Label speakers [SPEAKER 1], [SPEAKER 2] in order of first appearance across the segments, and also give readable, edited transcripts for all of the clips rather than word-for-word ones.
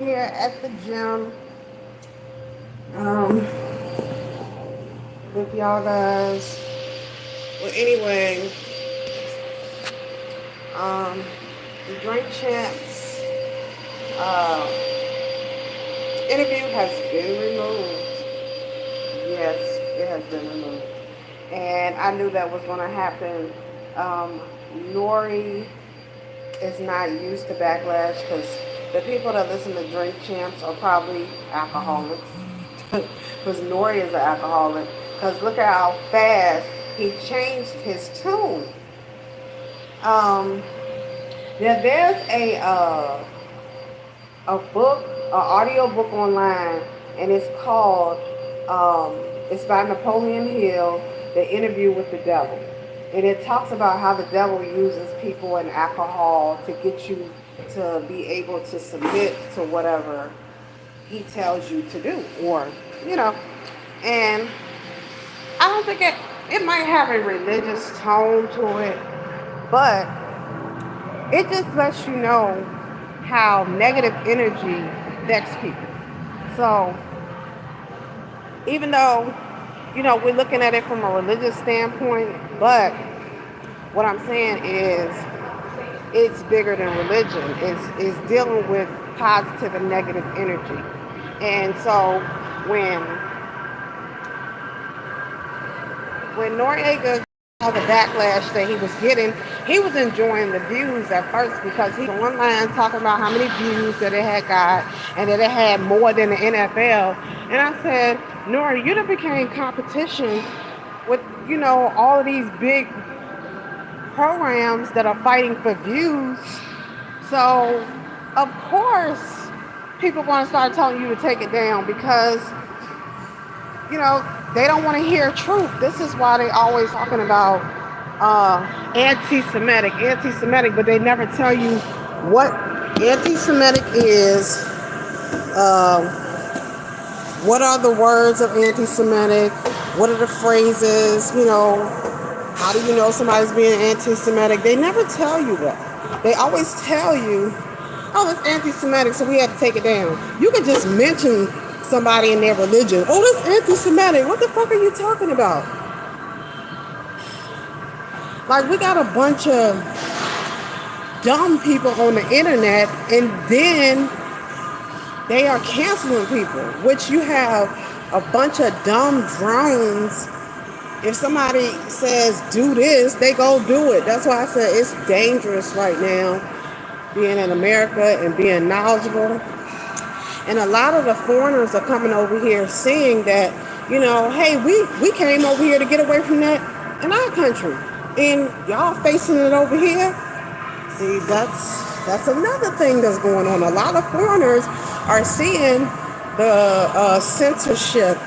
[SPEAKER 1] Here at the gym um, with y'all guys. Well, anyway, um, the Drink Champs uh, interview has been removed. Yes, it has been removed. And I knew that was going to happen. Um, Nori is not used to backlash because the people that listen to Drink Champs are probably alcoholics. Because Nori is an alcoholic. Because look at how fast he changed his tune. Um, there's a book, an audio book online, and it's called it's by Napoleon Hill, The Interview with the Devil. And it talks about how the devil uses people and alcohol to get you to be able to submit to whatever he tells you to do, or you know. And I don't think it might have a religious tone to it, but it just lets you know how negative energy affects people. So even though, we're looking at it from a religious standpoint, but what I'm saying is it's bigger than religion. It's dealing with positive and negative energy. And so when Noriega saw the backlash that he was getting, he was enjoying the views at first because he was online talking about how many views that it had got and that it had more than the NFL. And I said, Nori, you done became competition with, all of these big programs that are fighting for views. So, of course, people want to start telling you to take it down because they don't want to hear truth. This is why they always talking about anti-Semitic, but they never tell you what anti-Semitic is. What are the words of anti-Semitic? What are the phrases? How do you know somebody's being anti-Semitic? They never tell you that. They always tell you, oh, it's anti-Semitic, so we have to take it down. You can just mention somebody in their religion. Oh, that's anti-Semitic. What the fuck are you talking about? Like, we got a bunch of dumb people on the internet, and then they are canceling people, which you have a bunch of dumb drones. If somebody says do this, they go do it. That's why I said it's dangerous right now being in America and being knowledgeable. And a lot of the foreigners are coming over here saying that, hey, we came over here to get away from that in our country. And y'all facing it over here. See, that's another thing that's going on. A lot of foreigners are seeing the censorship,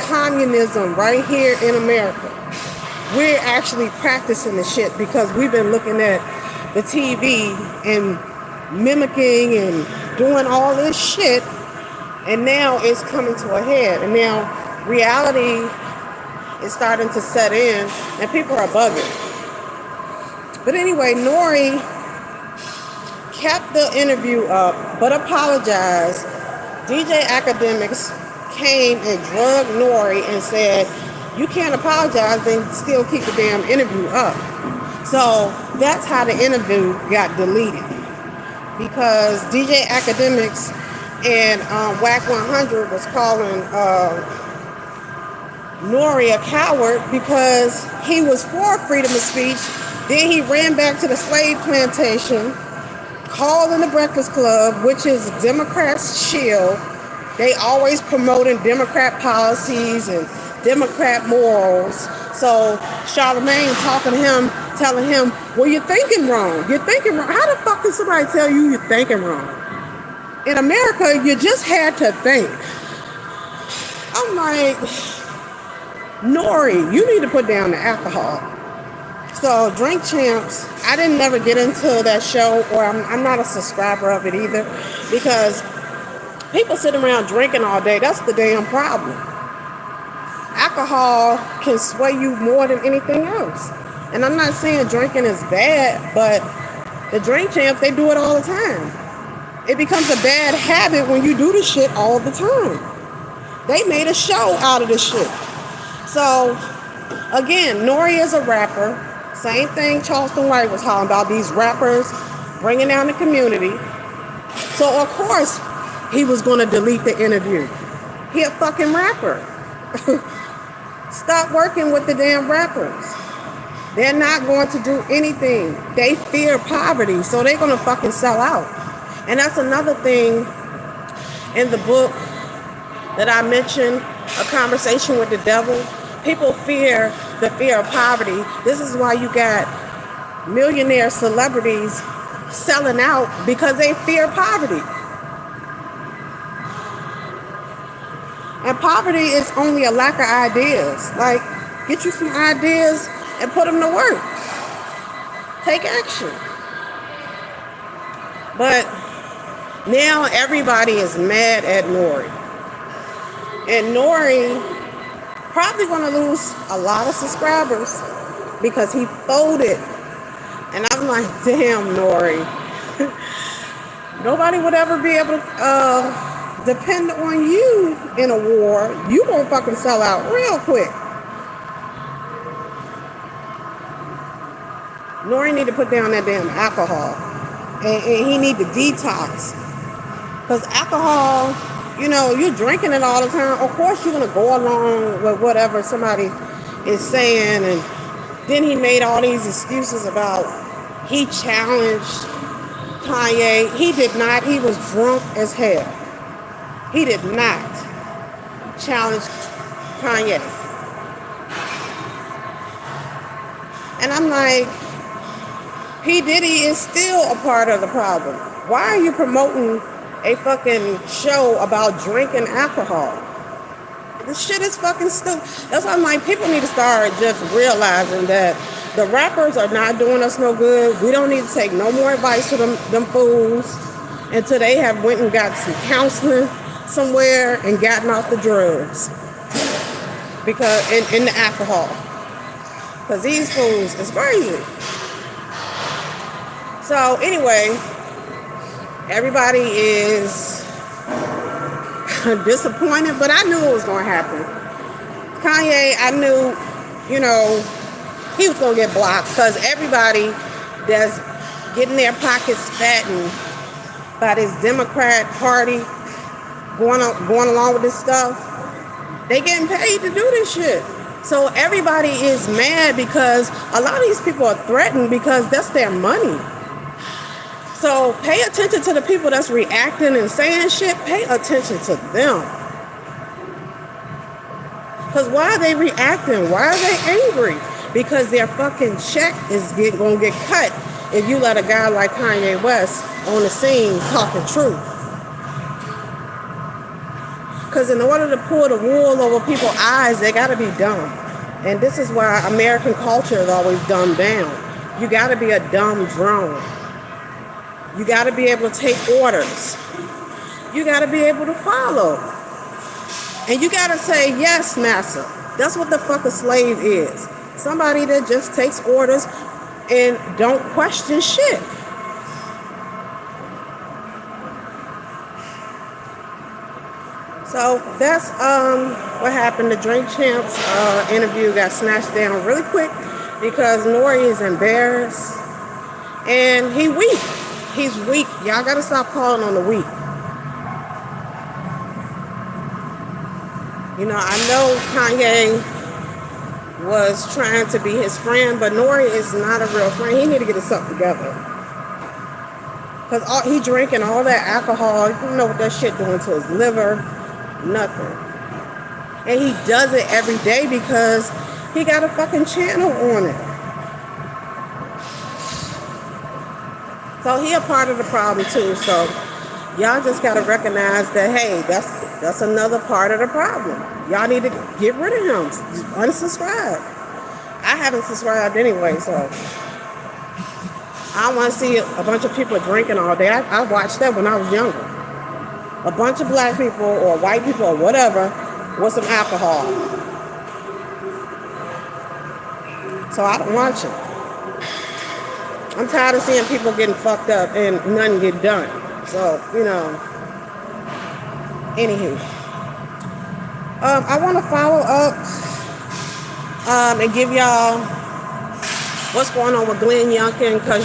[SPEAKER 1] communism right here in America. We're actually practicing the shit because we've been looking at the TV and mimicking and doing all this shit, and now it's coming to a head, and now reality is starting to set in, and people are bugging. But anyway, Nori kept the interview up, but apologized. DJ Academics came and drugged Nori and said, you can't apologize and still keep the damn interview up. So that's how the interview got deleted. Because DJ Academics and WAC 100 was calling Nori a coward because he was for freedom of speech. Then he ran back to the slave plantation, called in the Breakfast Club, which is Democrats' shield. They always promoting Democrat policies and Democrat morals. So Charlemagne talking to him, telling him, well, you're thinking wrong. You're thinking wrong. How the fuck can somebody tell you you're thinking wrong? In America, you just had to think. I'm like, Nori, you need to put down the alcohol. So Drink Champs, I didn't never get into that show, or I'm not a subscriber of it either, because people sitting around drinking all day, that's the damn problem. Alcohol can sway you more than anything else. And I'm not saying drinking is bad, but the Drink Champs, they do it all the time. It becomes a bad habit when you do the shit all the time. They made a show out of this shit. So, again, Nori is a rapper. Same thing Charleston White was talking about, these rappers bringing down the community. So, of course, he was going to delete the interview. He a fucking rapper. Stop working with the damn rappers. They're not going to do anything. They fear poverty, so they're going to fucking sell out. And that's another thing in the book that I mentioned, A Conversation with the Devil. People fear the fear of poverty. This is why you got millionaire celebrities selling out, because they fear poverty. And poverty is only a lack of ideas. Like, get you some ideas and put them to work. Take action. But now everybody is mad at Nori. And Nori probably going to lose a lot of subscribers because he folded. And I'm like, damn, Nori. Nobody would ever be able to depend on you in a war. You won't fucking sell out real quick. Nori need to put down that damn alcohol. And he need to detox. Because alcohol, you know, you're drinking it all the time. Of course you're going to go along with whatever somebody is saying. And then he made all these excuses about he challenged Kanye. He did not. He was drunk as hell. He did not challenge Kanye. And I'm like, P. Diddy is still a part of the problem. Why are you promoting a fucking show about drinking alcohol? This shit is fucking stupid. That's why I'm like, people need to start just realizing that the rappers are not doing us no good. We don't need to take no more advice from them fools until they have went and got some counseling somewhere and gotten off the drugs. Because, in the alcohol. Because these fools is crazy. So anyway, everybody is disappointed, but I knew it was going to happen. Kanye, I knew, you know, he was going to get blocked because everybody that's getting their pockets fattened by this Democrat Party going along with this stuff, they getting paid to do this shit. So everybody is mad because a lot of these people are threatened because that's their money. So pay attention to the people that's reacting and saying shit. Pay attention to them. Because why are they reacting? Why are they angry? Because their fucking check is going to get cut if you let a guy like Kanye West on the scene talking truth. Because in order to pull the wool over people's eyes, they got to be dumb. And this is why American culture is always dumbed down. You got to be a dumb drone. You got to be able to take orders. You got to be able to follow. And you got to say, yes, master. That's what the fuck a slave is. Somebody that just takes orders and don't question shit. So that's what happened. The Drink Champs interview got snatched down really quick because Nori is embarrassed and he weak. He's weak. Y'all gotta stop calling on the weak. You know, I know Kanye was trying to be his friend, but Nori is not a real friend. He need to get himself together. Because he drinking all that alcohol. You don't know what that shit doing to his liver. Nothing. And he does it every day because he got a fucking channel on it. So he a part of the problem too. So y'all just gotta recognize that, hey, that's another part of the problem. Y'all need to get rid of him. Unsubscribe. I haven't subscribed anyway, so I don't want to see a bunch of people drinking all day. I watched that when I was younger. A bunch of black people or white people or whatever with some alcohol. So I don't watch it. I'm tired of seeing people getting fucked up and nothing get done. So, anywho, I want to follow up and give y'all what's going on with Glenn Youngkin, because,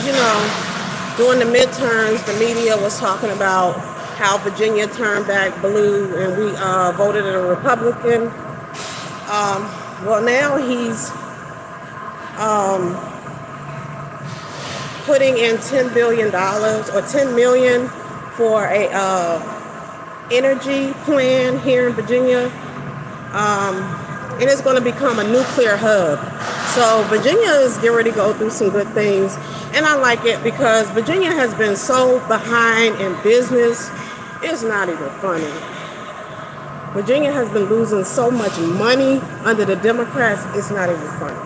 [SPEAKER 1] during the midterms, the media was talking about how Virginia turned back blue and we voted a Republican. Well, now he's putting in $10 billion or $10 million for a energy plan here in Virginia. And it's going to become a nuclear hub. So Virginia is getting ready to go through some good things. And I like it because Virginia has been so behind in business. It's not even funny. Virginia has been losing so much money under the Democrats. It's not even funny.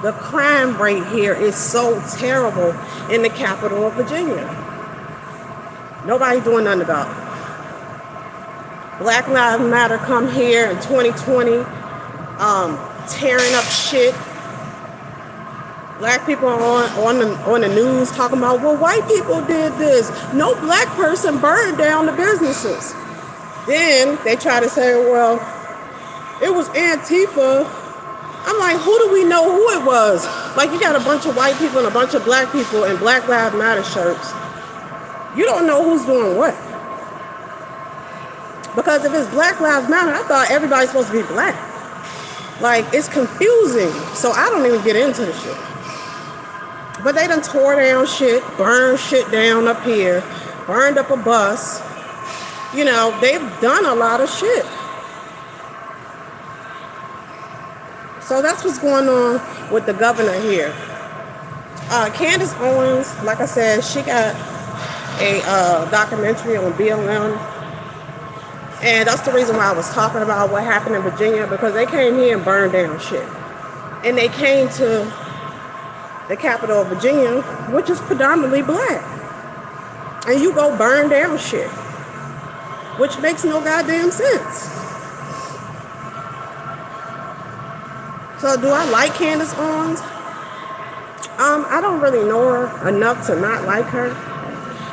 [SPEAKER 1] The crime rate here is so terrible in the capital of Virginia. Nobody's doing nothing about it. Black Lives Matter come here in 2020, tearing up shit. Black people are on the news talking about, well, white people did this. No black person burned down the businesses. Then they try to say, well, it was Antifa. I'm like, who do we know who it was? Like, you got a bunch of white people and a bunch of black people in Black Lives Matter shirts. You don't know who's doing what. Because if it's Black Lives Matter, I thought everybody's supposed to be black. Like, it's confusing. So I don't even get into the shit. But they done tore down shit, burned shit down up here, burned up a bus. They've done a lot of shit. So that's what's going on with the governor here. Candace Owens, like I said, she got a documentary on BLM. And that's the reason why I was talking about what happened in Virginia, because they came here and burned down shit. And they came to the capital of Virginia, which is predominantly black. And you go burn down shit, which makes no goddamn sense. So do I like Candace Owens? I don't really know her enough to not like her.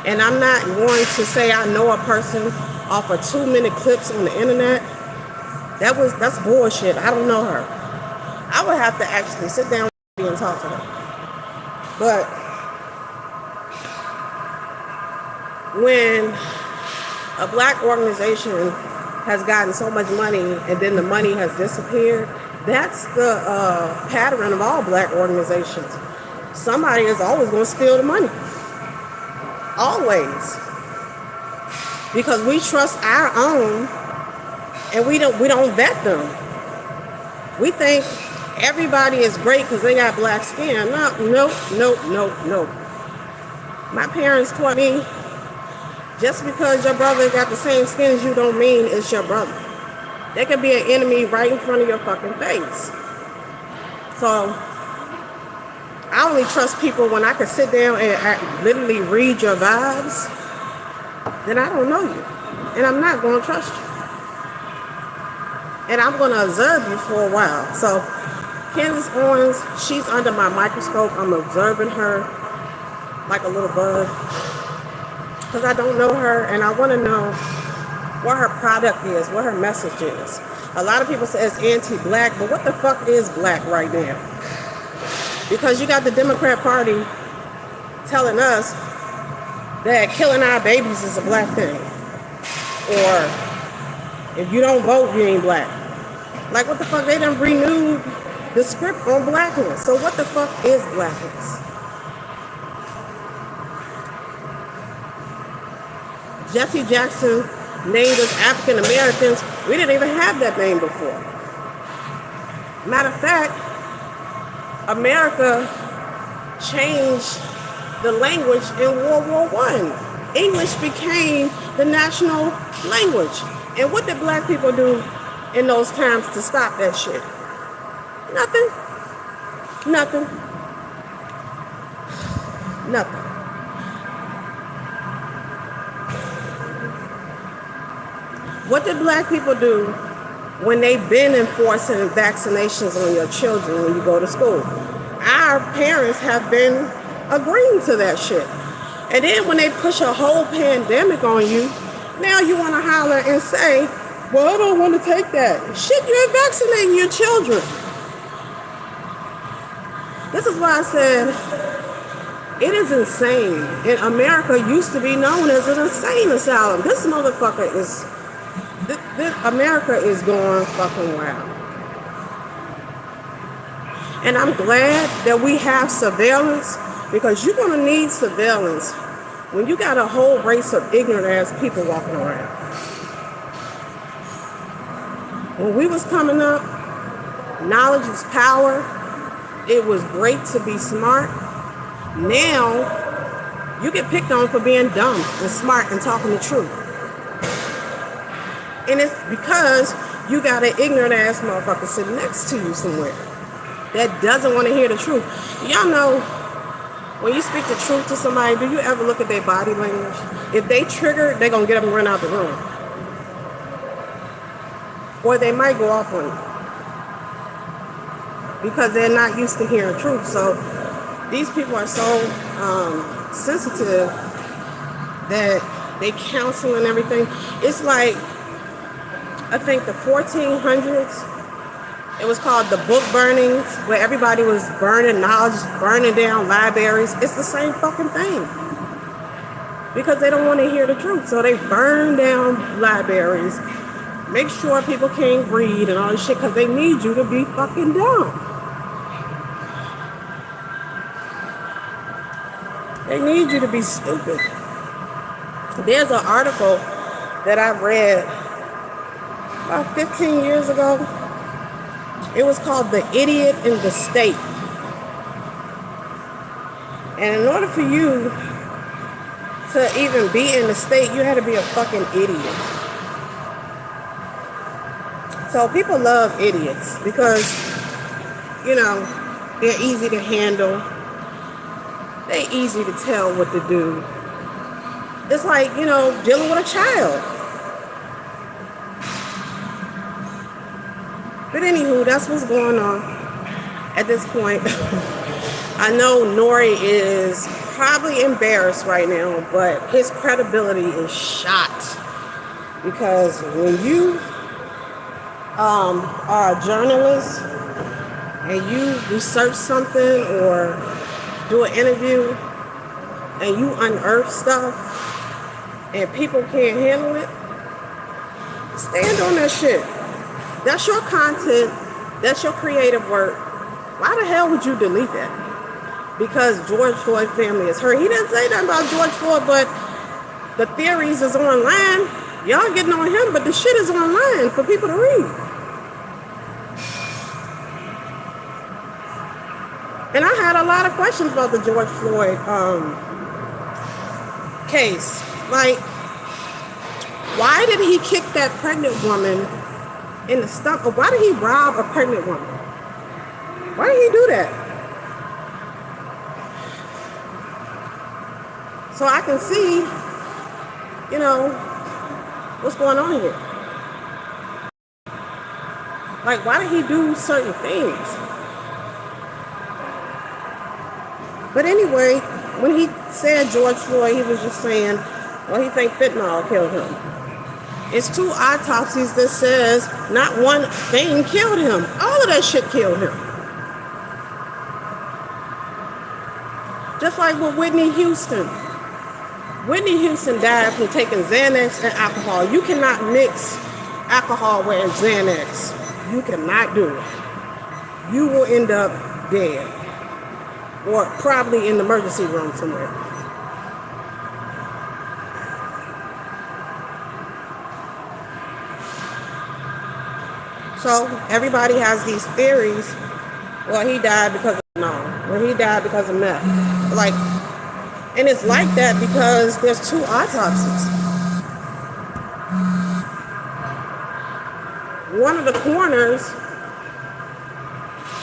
[SPEAKER 1] And I'm not going to say I know a person off of 2-minute clips on the internet. That's bullshit. I don't know her. I would have to actually sit down and talk to her. But when a black organization has gotten so much money and then the money has disappeared, that's the pattern of all black organizations. Somebody is always going to steal the money. Always. Because we trust our own and we don't vet them. We think everybody is great because they got black skin. No. My parents taught me, just because your brother got the same skin as you don't mean it's your brother. They could be an enemy right in front of your fucking face. So I only trust people when I can sit down and literally read your vibes. Then I don't know you. And I'm not going to trust you. And I'm going to observe you for a while. So Candace Owens, she's under my microscope. I'm observing her like a little bug. Because I don't know her and I want to know what her product is, what her message is. A lot of people say it's anti-black, but what the fuck is black right now? Because you got the Democrat Party telling us that killing our babies is a black thing. Or if you don't vote, you ain't black. Like, what the fuck? They done renewed the script on blackness. So what the fuck is blackness? Jesse Jackson named us African Americans. We didn't even have that name before. Matter of fact, America changed the language in World War I. English became the national language. And what did black people do in those times to stop that shit? Nothing. What did black people do when they've been enforcing vaccinations on your children when you go to school? Our parents have been agreeing to that shit. And then when they push a whole pandemic on you, now you want to holler and say, well, I don't want to take that. Shit, you're vaccinating your children. This is why I said it is insane. And America used to be known as an insane asylum. This motherfucker is, America is going fucking wild. And I'm glad that we have surveillance, because you're going to need surveillance when you got a whole race of ignorant ass people walking around. When we was coming up, knowledge is power. It was great to be smart. Now, you get picked on for being dumb and smart and talking the truth. And it's because you got an ignorant ass motherfucker sitting next to you somewhere that doesn't want to hear the truth. Y'all know, when you speak the truth to somebody, do you ever look at their body language? If they trigger, they're going to get up and run out the room. Or they might go off on you, because they're not used to hearing truth. So these people are so sensitive that they counsel and everything. It's like, I think the 1400s, it was called the book burnings, where everybody was burning knowledge, burning down libraries. It's the same fucking thing, because they don't want to hear the truth. So they burn down libraries, make sure people can't read and all this shit, because they need you to be fucking dumb. They need you to be stupid. There's an article that I read about 15 years ago. It was called The Idiot in the State. And in order for you to even be in the state, you had to be a fucking idiot. So people love idiots because, you know, they're easy to handle. They're easy to tell what to do. It's like, you know, dealing with a child. But anywho, that's what's going on at this point. I know Nori is probably embarrassed right now, but his credibility is shot. Because when you are a journalist and you research something or do an interview and you unearth stuff and people can't handle it, stand on that shit. That's your content. That's your creative work. Why the hell would you delete that? Because George Floyd family is hurt. He didn't say nothing about George Floyd, but the theories is online. Y'all getting on him, but the shit is online for people to read. And I had a lot of questions about the George Floyd case. Like, why did he kick that pregnant woman in the stomach? Why did he rob a pregnant woman? Why did he do that? So I can see, you know, what's going on here. Like, why did he do certain things? But anyway, when he said George Floyd, he was just saying, well, he think fentanyl killed him. It's 2 autopsies that says not one thing killed him. All of that shit killed him. Just like with Whitney Houston. Whitney Houston died from taking Xanax and alcohol. You cannot mix alcohol with Xanax. You cannot do it. You will end up dead. Or probably in the emergency room somewhere. So everybody has these theories. Well, he died because of Well, he died because of meth. Like, and it's like that because there's 2 autopsies. One of the corners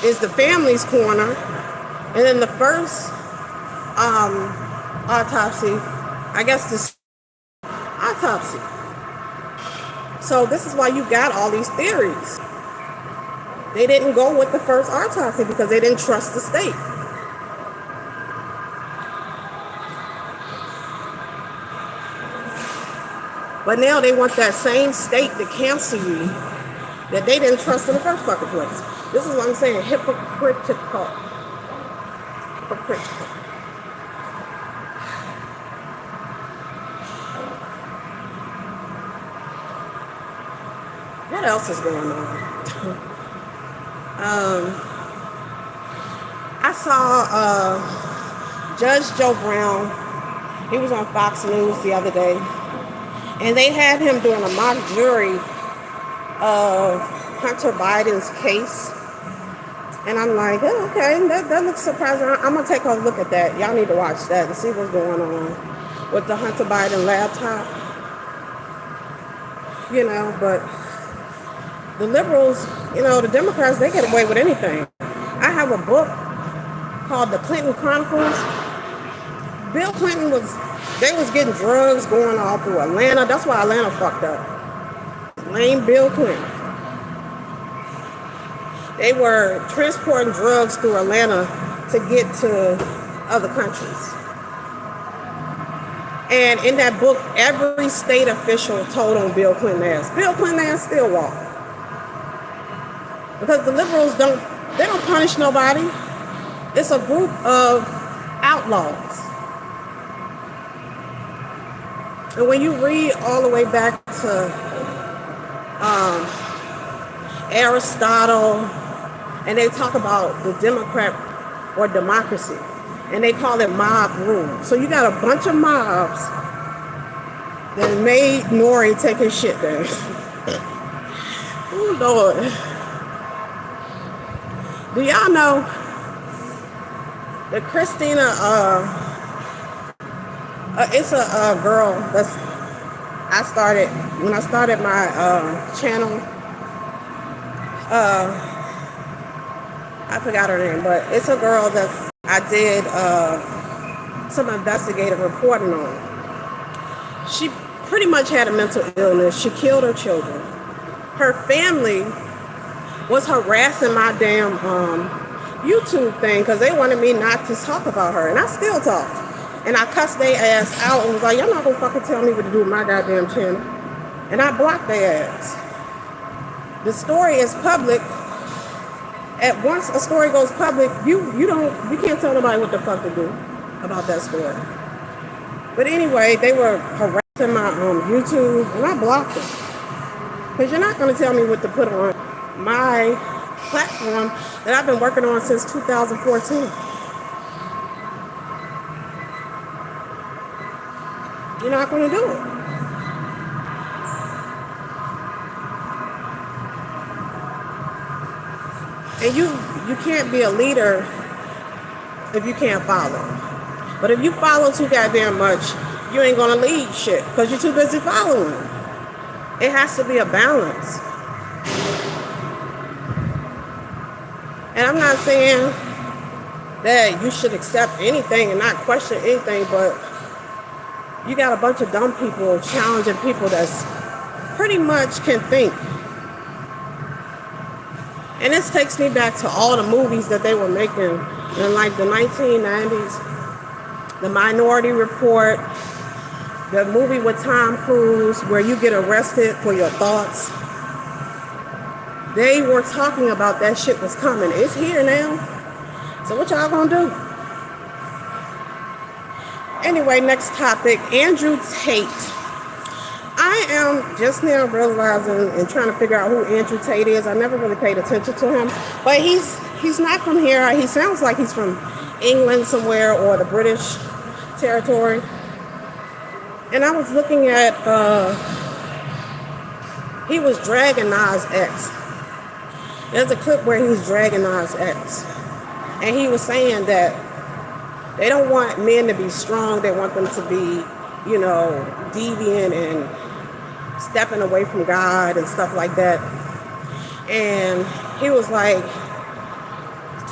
[SPEAKER 1] is the family's corner, and then the first autopsy, I guess this autopsy. So this is why you got all these theories. They didn't go with the first autopsy because they didn't trust the state. But now they want that same state to cancel you that they didn't trust in the first fucking place. This is what I'm saying, hypocritical. Hypocritical. What else is going on? I saw Judge Joe Brown. He was on Fox News the other day, and they had him doing a mock jury of Hunter Biden's case. And I'm like, oh, okay, that looks surprising. I'm going to take a look at that. Y'all need to watch that and see what's going on with the Hunter Biden laptop. You know, but the liberals, you know, the Democrats, they get away with anything. I have a book called The Clinton Chronicles. Bill Clinton they was getting drugs going all through Atlanta. That's why Atlanta fucked up. Lame Bill Clinton. They were transporting drugs through Atlanta to get to other countries. And in that book, every state official told on Bill Clinton ass. Bill Clinton ass still walk. Because the liberals don't punish nobody. It's a group of outlaws. And when you read all the way back to Aristotle, and they talk about the Democrat or democracy, and they call it mob rule. So you got a bunch of mobs that made Nori take his shit down. Oh, Lord. Do y'all know that Christina, it's a girl that's, when I started my channel, I forgot her name, but it's a girl that I did some investigative reporting on. She pretty much had a mental illness. She killed her children. Her family was harassing my damn YouTube thing because they wanted me not to talk about her, and I still talked. And I cussed their ass out and was like, y'all not gonna fucking tell me what to do with my goddamn channel. And I blocked their ass. The story is public. At once a story goes public, you can't tell nobody what the fuck to do about that story. But anyway, they were harassing my YouTube, and I blocked them. Because you're not gonna tell me what to put on my platform that I've been working on since 2014. You're not going to do it. And you can't be a leader if you can't follow. But if you follow too goddamn much, you ain't going to lead shit because you're too busy following. It has to be a balance. And I'm not saying that you should accept anything and not question anything, but you got a bunch of dumb people challenging people that's pretty much can think. And this takes me back to all the movies that they were making in like the 1990s. The Minority Report, the movie with Tom Cruise where you get arrested for your thoughts. They were talking about that shit was coming. It's here now. So what y'all gonna do? Anyway, next topic, Andrew Tate. I am just now realizing and trying to figure out who Andrew Tate is. I never really paid attention to him, but he's not from here. He sounds like he's from England somewhere or the British territory. And I was looking at, he was dragging Nas X. There's a clip where he's dragging Nas X. And he was saying that they don't want men to be strong. They want them to be, deviant and stepping away from God and stuff like that. And he was like,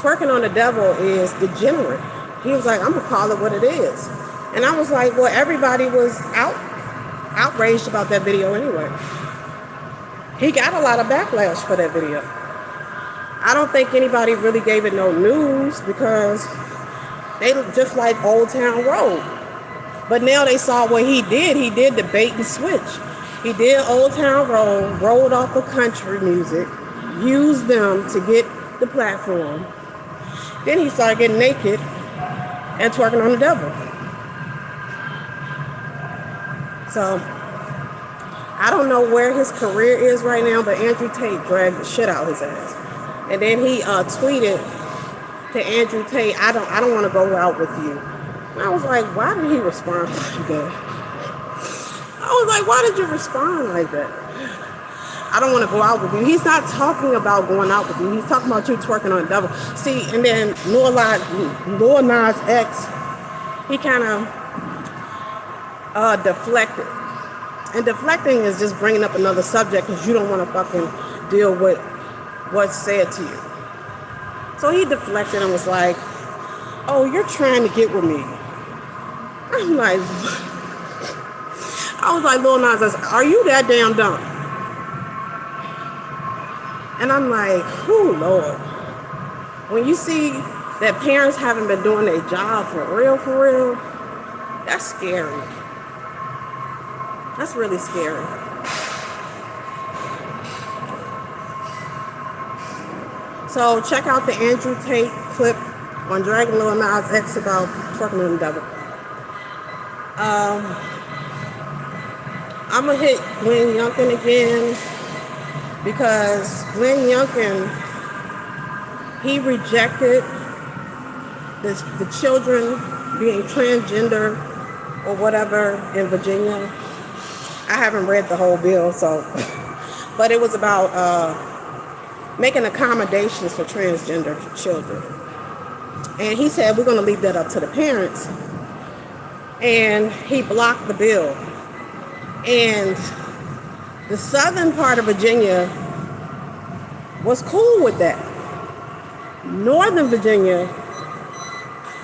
[SPEAKER 1] twerking on the devil is degenerate. He was like, I'm going to call it what it is. And I was like, well, everybody was outraged about that video anyway. He got a lot of backlash for that video. I don't think anybody really gave it no news because they just like Old Town Road. But now they saw what he did. He did the bait and switch. He did Old Town Road, rolled off of country music, used them to get the platform. Then he started getting naked and twerking on the devil. So I don't know where his career is right now, but Andrew Tate dragged the shit out of his ass. And then he tweeted to Andrew Tate, I don't want to go out with you. And I was like, why did he respond like that? I was like, why did you respond like that? I don't want to go out with you. He's not talking about going out with you. He's talking about you twerking on the devil. See, and then Lil Nas X, he kind of deflected. And deflecting is just bringing up another subject because you don't want to fucking deal with what's said to you. So he deflected and was like, oh, you're trying to get with me. I'm like, I was like, Lil Nas X, are you that damn dumb? And I'm like, oh, Lord. When you see that parents haven't been doing their job for real, that's scary. That's really scary. So check out the Andrew Tate clip on Dragging Lil Nas X about twerking on the devil. I'm going to hit Glenn Youngkin again because Glenn Youngkin, he rejected the children being transgender or whatever in Virginia. I haven't read the whole bill, but it was about making accommodations for transgender children. And he said, we're going to leave that up to the parents. And he blocked the bill. And the southern part of Virginia was cool with that. Northern Virginia,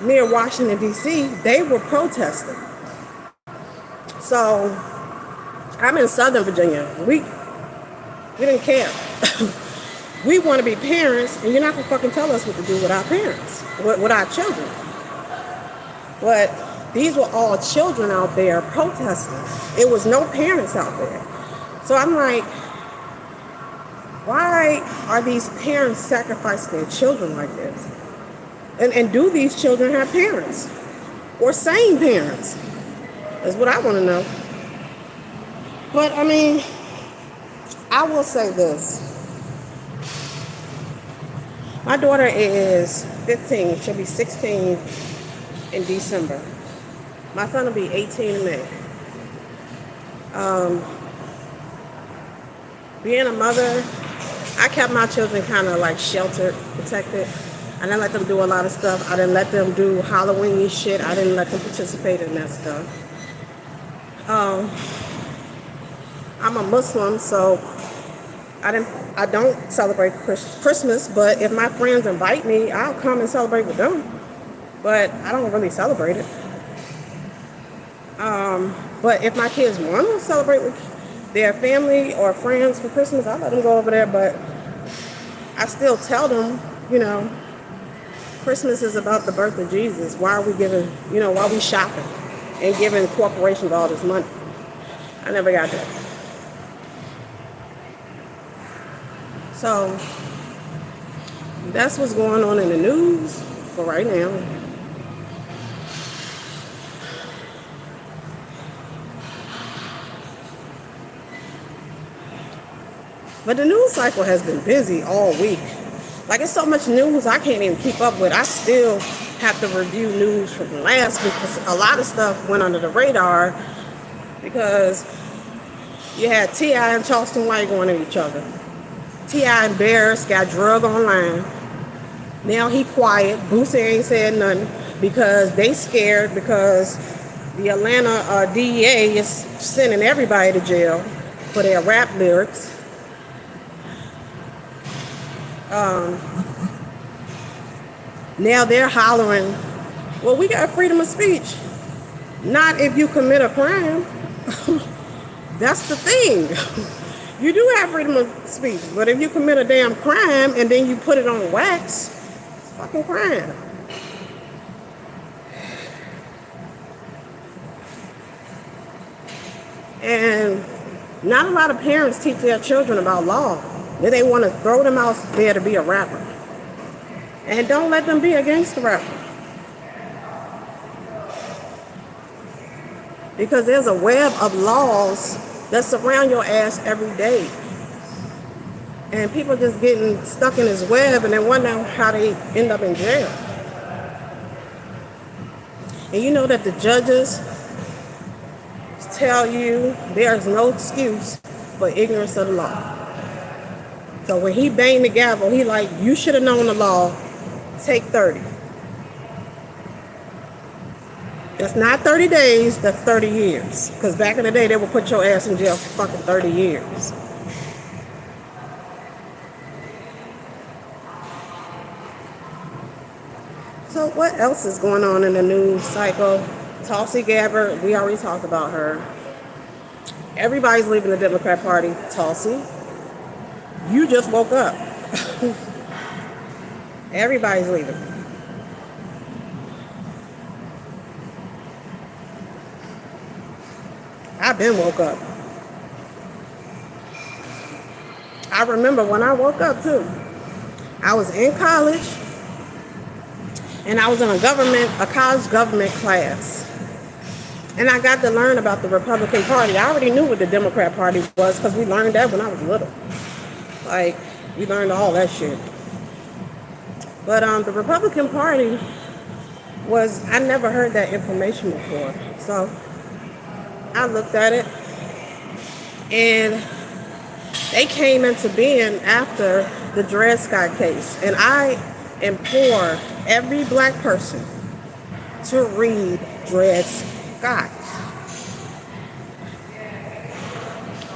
[SPEAKER 1] near Washington, D.C., they were protesting. So I'm in Southern Virginia. We didn't care. We want to be parents, and you're not going to fucking tell us what to do with our parents, with our children. But these were all children out there protesting. It was no parents out there. So I'm like, why are these parents sacrificing their children like this? And do these children have parents? Or sane parents? That's what I want to know. But, I mean, I will say this. My daughter is 15. She'll be 16 in December. My son will be 18 in May. Being a mother, I kept my children kind of like sheltered, protected. I didn't let them do a lot of stuff. I didn't let them do Halloween shit. I didn't let them participate in that stuff. I'm a Muslim, so I don't celebrate Christmas, but if my friends invite me, I'll come and celebrate with them. But I don't really celebrate it. But if my kids want to celebrate with their family or friends for Christmas, I let them go over there, but I still tell them, Christmas is about the birth of Jesus. Why are we giving, why are we shopping and giving corporations all this money? I never got that. So that's what's going on in the news for right now. But the news cycle has been busy all week. Like, it's so much news I can't even keep up with. I still have to review news from last week because a lot of stuff went under the radar because you had T.I. and Charleston White going at each other. T.I. embarrassed, got drug online. Now he quiet. Boosie ain't said nothing because they scared because the Atlanta DEA is sending everybody to jail for their rap lyrics. Now they're hollering, well, we got freedom of speech. Not if you commit a crime. That's the thing. You do have freedom of speech, but if you commit a damn crime and then you put it on wax, it's a fucking crime. And Not a lot of parents teach their children about law. They want to throw them out there to be a rapper. And don't let them be a gangster rapper. Because there's a web of laws that surround your ass every day. And people just getting stuck in this web and then wondering how they end up in jail. And you know that the judges tell you there's no excuse for ignorance of the law. So when he banged the gavel, he like, you should have known the law, take 30. That's not 30 days, that's 30 years. Because back in the day, they would put your ass in jail for fucking 30 years. So what else is going on in the news cycle? Tulsi Gabbard, we already talked about her. Everybody's leaving the Democrat Party. Tulsi, you just woke up. Everybody's leaving. I've been woke up. I remember when I woke up too. I was in college and I was in a college government class. And I got to learn about the Republican Party. I already knew what the Democrat Party was because we learned that when I was little. Like, we learned all that shit. But the Republican Party I never heard that information before. So I looked at it and they came into being after the Dred Scott case. And I implore every black person to read Dred Scott.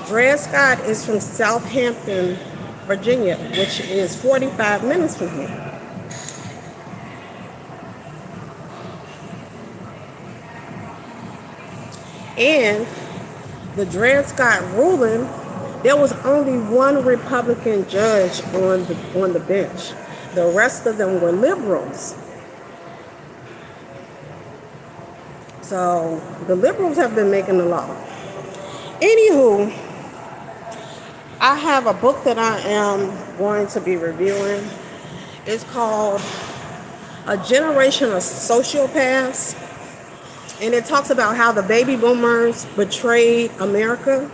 [SPEAKER 1] Dred Scott is from Southampton, Virginia, which is 45 minutes from here. And the Dred Scott ruling, there was only one Republican judge on the bench. The rest of them were liberals. So the liberals have been making the law. Anywho, I have a book that I am going to be reviewing. It's called A Generation of Sociopaths. And it talks about how the baby boomers betrayed America.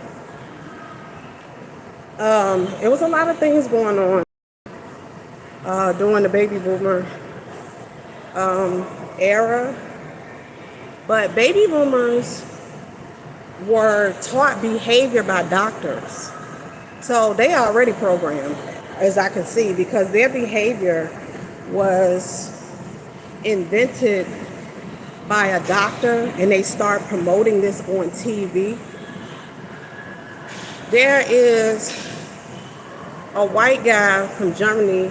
[SPEAKER 1] It was a lot of things going on during the baby boomer era. But baby boomers were taught behavior by doctors. So they are already programmed, as I can see, because their behavior was invented by a doctor and they start promoting this on TV. There is a white guy from Germany.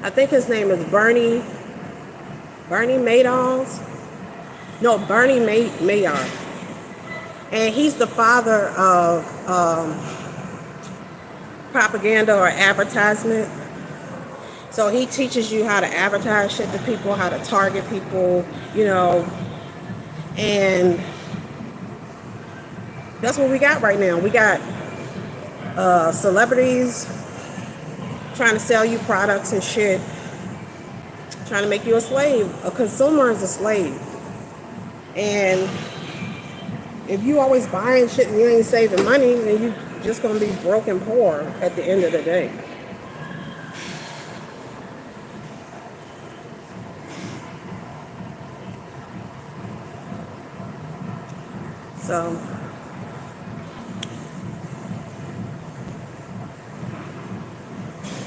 [SPEAKER 1] I think his name is Bernie Madoff. No, Bernie Mayer. And he's the father of propaganda or advertisement. So he teaches you how to advertise shit to people, how to target people, and that's what we got right now. We got celebrities trying to sell you products and shit, trying to make you a slave. A consumer is a slave. And if you always buying shit and you ain't saving money, then you just gonna be broke and poor at the end of the day. So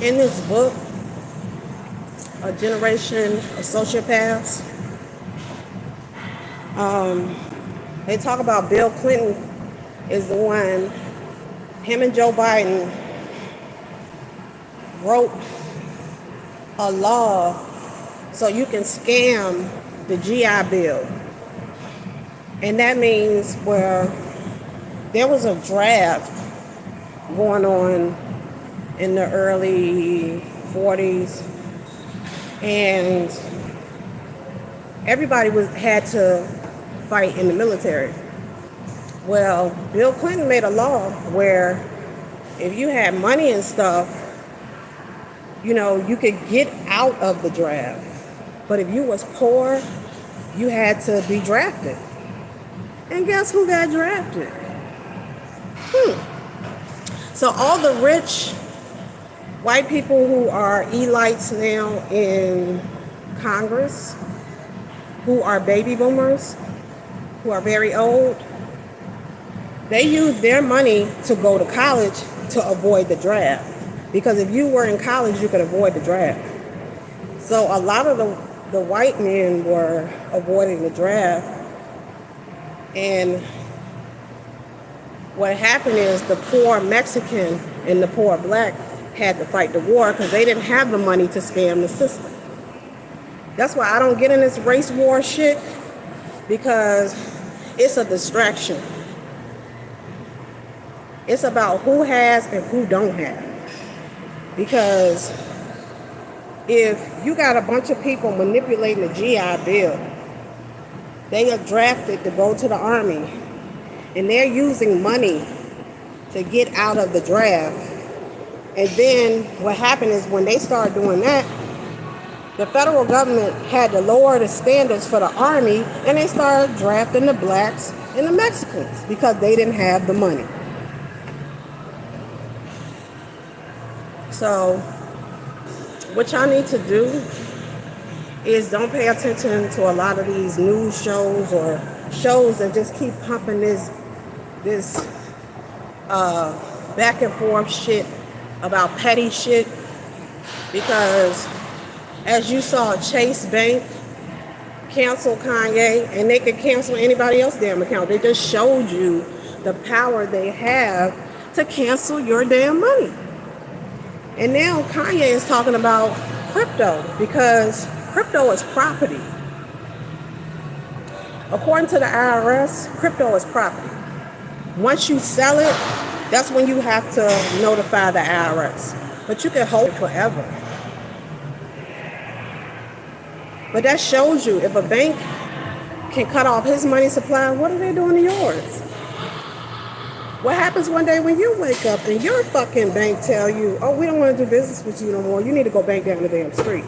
[SPEAKER 1] in this book, A Generation of Sociopaths, they talk about Bill Clinton is the one, him and Joe Biden wrote a law so you can scam the GI Bill. And that means where there was a draft going on in the early 40s and everybody had to fight in the military. Well, Bill Clinton made a law where if you had money and stuff, you could get out of the draft. But if you was poor, you had to be drafted. And guess who got drafted? So all the rich white people who are elites now in Congress, who are baby boomers, who are very old, they use their money to go to college to avoid the draft. Because if you were in college, you could avoid the draft. So a lot of the white men were avoiding the draft. And what happened is the poor Mexican and the poor black had to fight the war because they didn't have the money to scam the system. That's why I don't get in this race war shit, because it's a distraction. It's about who has and who don't have. Because if you got a bunch of people manipulating the GI Bill, they are drafted to go to the army, and they're using money to get out of the draft. And then what happened is when they started doing that, the federal government had to lower the standards for the army, and they started drafting the blacks and the Mexicans because they didn't have the money. So what y'all need to do is don't pay attention to a lot of these news shows or shows that just keep pumping this back and forth shit about petty shit. Because as you saw, Chase Bank cancel Kanye, and they could cancel anybody else's damn account. They just showed you the power they have to cancel your damn money. And now Kanye is talking about crypto, because crypto is property. According to the IRS, crypto is property. Once you sell it, that's when you have to notify the IRS. But you can hold it forever. But that shows you, if a bank can cut off his money supply, what are they doing to yours? What happens one day when you wake up and your fucking bank tell you, oh, we don't want to do business with you no more. You need to go bank down the damn street.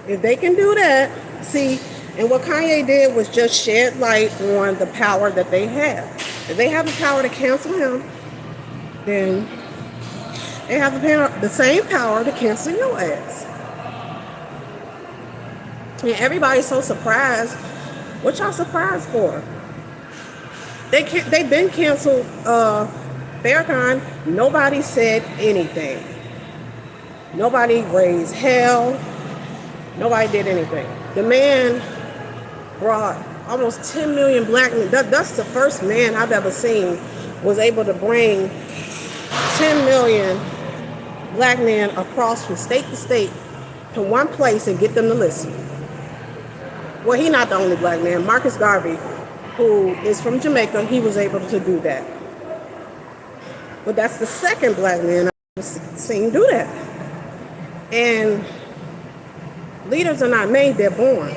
[SPEAKER 1] If they can do that, see, and what Kanye did was just shed light on the power that they have. If they have the power to cancel him, then they have the same power to cancel your ass. And everybody's so surprised. What y'all surprised for? They've been canceled. Farrakhan, nobody said anything. Nobody raised hell. Nobody did anything. The man brought almost 10 million black men. That's the first man I've ever seen was able to bring 10 million black men across from state to state to one place and get them to listen. Well, he's not the only black man. Marcus Garvey, who is from Jamaica, he was able to do that. But that's the second black man I've seen do that. And leaders are not made, they're born.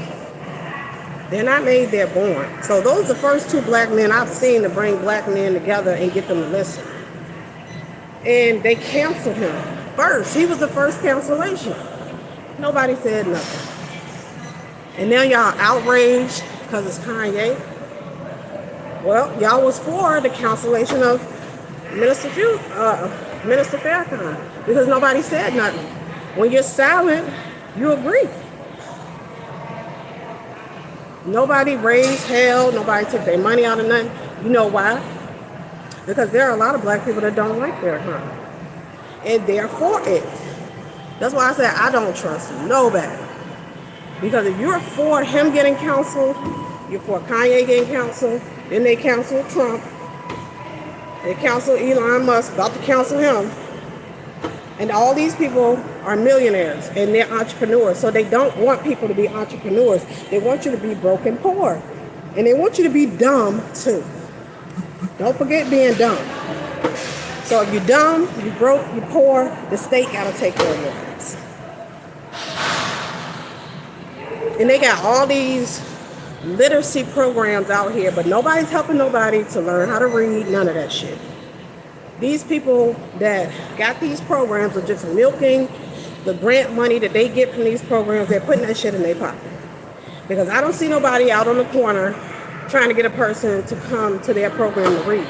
[SPEAKER 1] They're not made, they're born. So those are the first two black men I've seen to bring black men together and get them to listen. And they canceled him first. He was the first cancellation. Nobody said nothing. And now y'all outraged because it's Kanye. Well, y'all was for the cancellation of Minister Farrakhan because nobody said nothing. When you're silent, you agree. Nobody raised hell. Nobody took their money out of nothing. You know why? Because there are a lot of black people that don't like Farrakhan. And they're for it. That's why I said I don't trust nobody. Because if you're for him getting counseled, you're for Kanye getting counseled, then they counsel Trump, they counsel Elon Musk, about to counsel him. And all these people are millionaires and they're entrepreneurs. So they don't want people to be entrepreneurs. They want you to be broke and poor. And they want you to be dumb too. Don't forget being dumb. So if you're dumb, you're broke, you're poor, the state gotta take care of your ass. And they got all these literacy programs out here, but nobody's helping nobody to learn how to read, none of that shit. These people that got these programs are just milking the grant money that they get from these programs. They're putting that shit in their pocket. Because I don't see nobody out on the corner trying to get a person to come to their program to read.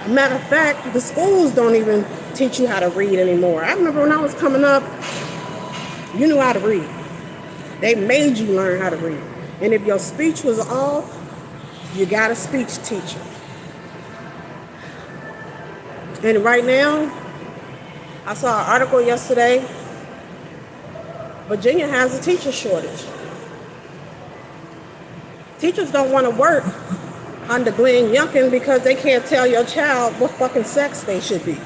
[SPEAKER 1] Matter of fact, the schools don't even teach you how to read anymore. I remember when I was coming up, you knew how to read. They made you learn how to read. And if your speech was off, you got a speech teacher. And right now, I saw an article yesterday, Virginia has a teacher shortage. Teachers don't want to work under Glenn Youngkin because they can't tell your child what fucking sex they should be.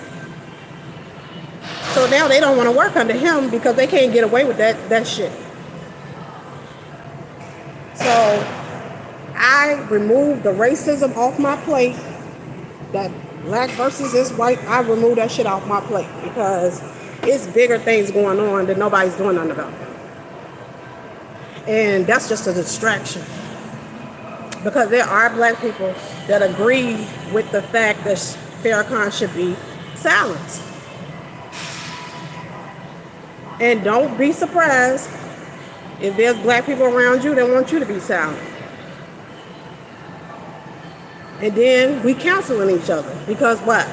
[SPEAKER 1] So now they don't want to work under him because they can't get away with that shit. So I removed the racism off my plate. That black versus this white, I removed that shit off my plate because it's bigger things going on that nobody's doing nothing about. And that's just a distraction. Because there are black people that agree with the fact that Farrakhan should be silenced. And don't be surprised if there's black people around you that want you to be silent. And then we canceling each other. Because what?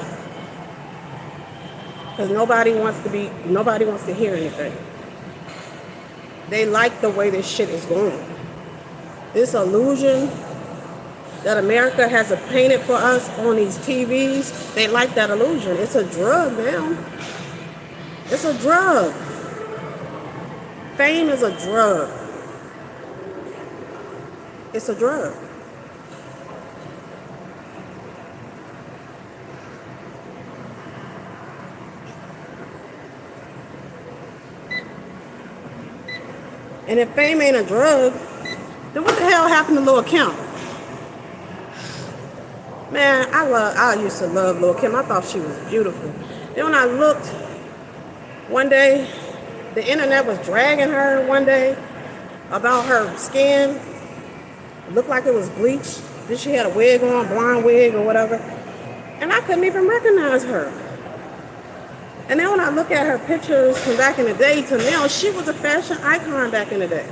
[SPEAKER 1] Because nobody wants to hear anything. They like the way this shit is going. This illusion that America has painted for us on these TVs, they like that illusion. It's a drug now. It's a drug. Fame is a drug. It's a drug. And if fame ain't a drug, then what the hell happened to Lil' Kim? Man, I used to love Lil' Kim. I thought she was beautiful. Then when I looked one day, the internet was dragging her one day about her skin. It looked like it was bleached. Then she had a wig on, blonde wig or whatever. And I couldn't even recognize her. And then when I look at her pictures from back in the day to now, she was a fashion icon back in the day.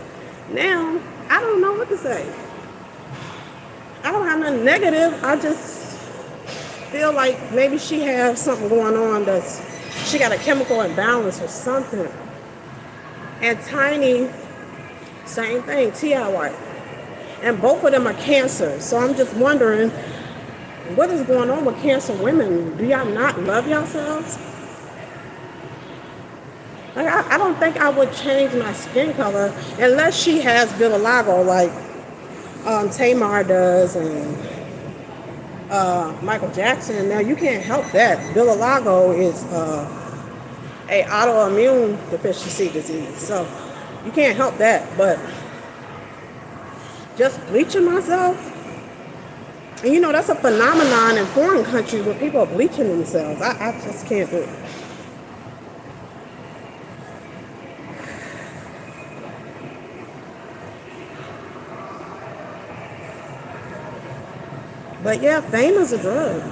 [SPEAKER 1] Now, I don't know what to say. I don't have nothing negative. I just feel like maybe she has something going on she got a chemical imbalance or something. And Tiny, same thing, T.I. White. And both of them are cancer. So I'm just wondering, what is going on with cancer women? Do y'all not love yourselves? Like, I don't think I would change my skin color unless she has vitiligo like Tamar does and Michael Jackson. Now, you can't help that. Vitiligo is a autoimmune deficiency disease. So you can't help that. But just bleaching myself, and you know, that's a phenomenon in foreign countries where people are bleaching themselves. I just can't do it. But yeah, fame is a drug.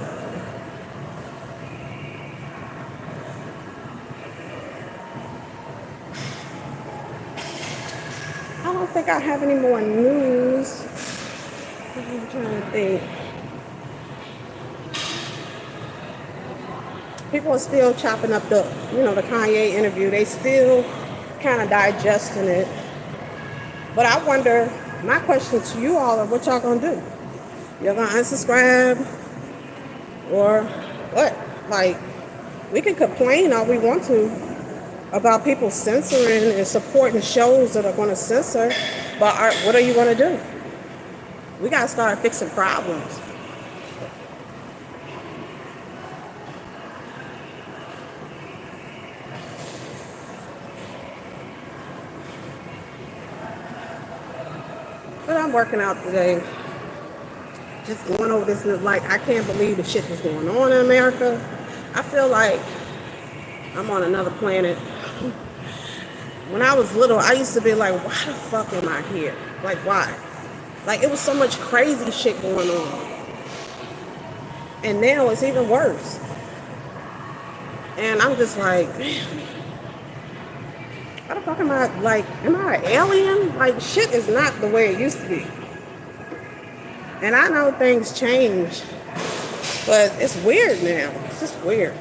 [SPEAKER 1] I don't think I have any more news. I'm trying to think. People are still chopping up the Kanye interview. They still kind of digesting it. But I wonder, my question to you all are, what y'all gonna do? You're gonna unsubscribe or what? Like, we can complain all we want to about people censoring and supporting shows that are going to censor, but what are you going to do? We got to start fixing problems. But I'm working out today. Just going over this, and like, I can't believe the shit that's going on in America. I feel like I'm on another planet. when I was little, I used to be like, why the fuck am I here? Like, why? Like, it was so much crazy shit going on. And now it's even worse. And I'm just like, man, why the fuck am I, like, am I an alien? Like, shit is not the way it used to be. And I know things change, but it's weird now. It's just weird.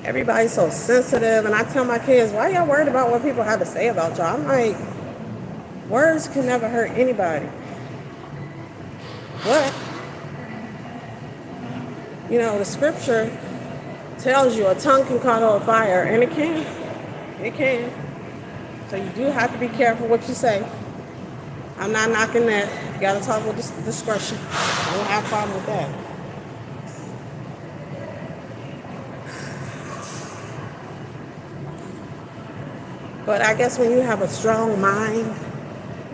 [SPEAKER 1] Everybody's so sensitive, and I tell my kids, why y'all worried about what people have to say about y'all? I'm like, words can never hurt anybody. But, you know, the scripture tells you a tongue can caught on fire, and it can. It can. So you do have to be careful what you say. I'm not knocking that. You gotta talk with discretion. I don't have a problem with that. But I guess when you have a strong mind,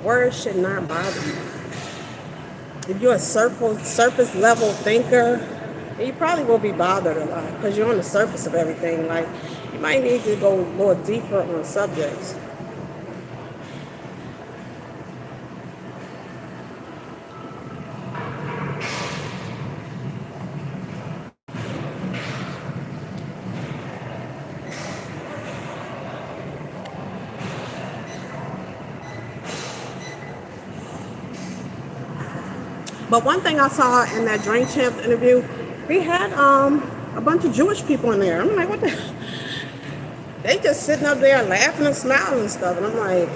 [SPEAKER 1] words should not bother you. If you're a surface level thinker, you probably will be bothered a lot because you're on the surface of everything. Like, you might need to go a little deeper on subjects. But one thing I saw in that Drink Champs interview, he had a bunch of Jewish people in there. I'm like, what the? They just sitting up there laughing and smiling and stuff. And I'm like,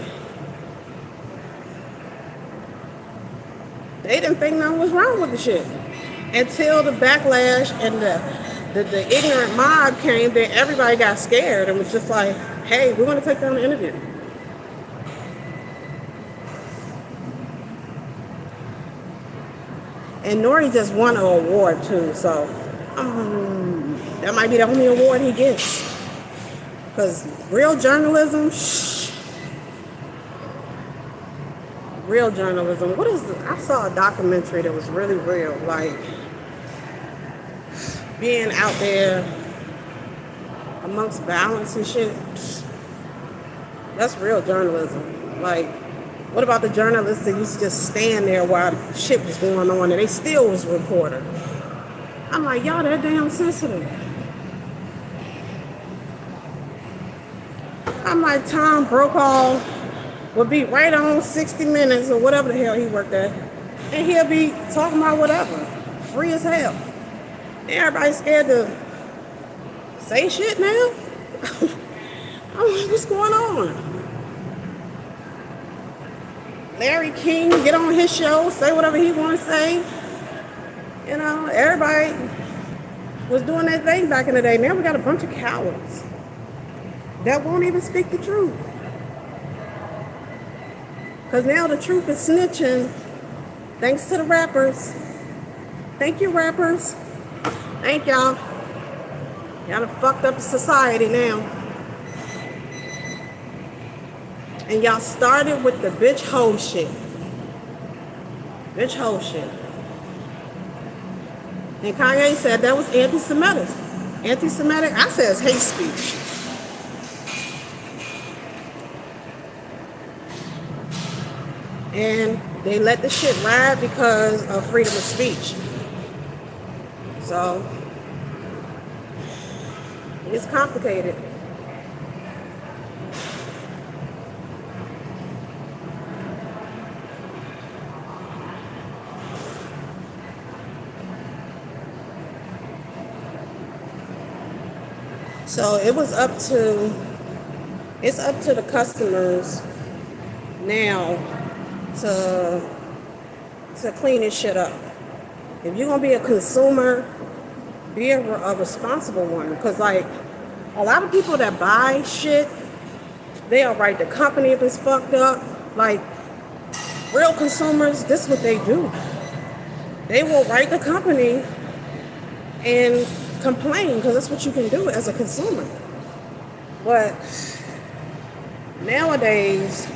[SPEAKER 1] they didn't think nothing was wrong with the shit. Until the backlash and the ignorant mob came, then everybody got scared and was just like, hey, we want to take down the interview. And Nori just won an award too, so that might be the only award he gets. Because real journalism, real journalism. What is it? I saw a documentary that was really real, like being out there amongst violence and shit. That's real journalism. Like, what about the journalists that used to just stand there while shit was going on and they still was reporting? I'm like, y'all that damn sensitive. I'm like, Tom Brokaw would be right on 60 Minutes or whatever the hell he worked at, and he'll be talking about whatever, free as hell. And everybody's scared to say shit now? I'm like, what's going on? Larry King, get on his show, say whatever he want to say. You know, everybody was doing that thing back in the day. Now we got a bunch of cowards that won't even speak the truth. Because now the truth is snitching, thanks to the rappers. Thank you, rappers. Thank y'all. Y'all done fucked up society now. And y'all started with the bitch hoe shit. Bitch hoe shit. And Kanye said that was anti-Semitic. Anti-Semitic, I said it's hate speech. And they let the shit ride because of freedom of speech. So, it's complicated. So it's up to the customers now to clean this shit up. If you're gonna be a consumer, be a responsible one. Because like a lot of people that buy shit, they'll write the company if it's fucked up. Like real consumers, this is what they do. They will write the company and complain, because that's what you can do as a consumer. But nowadays,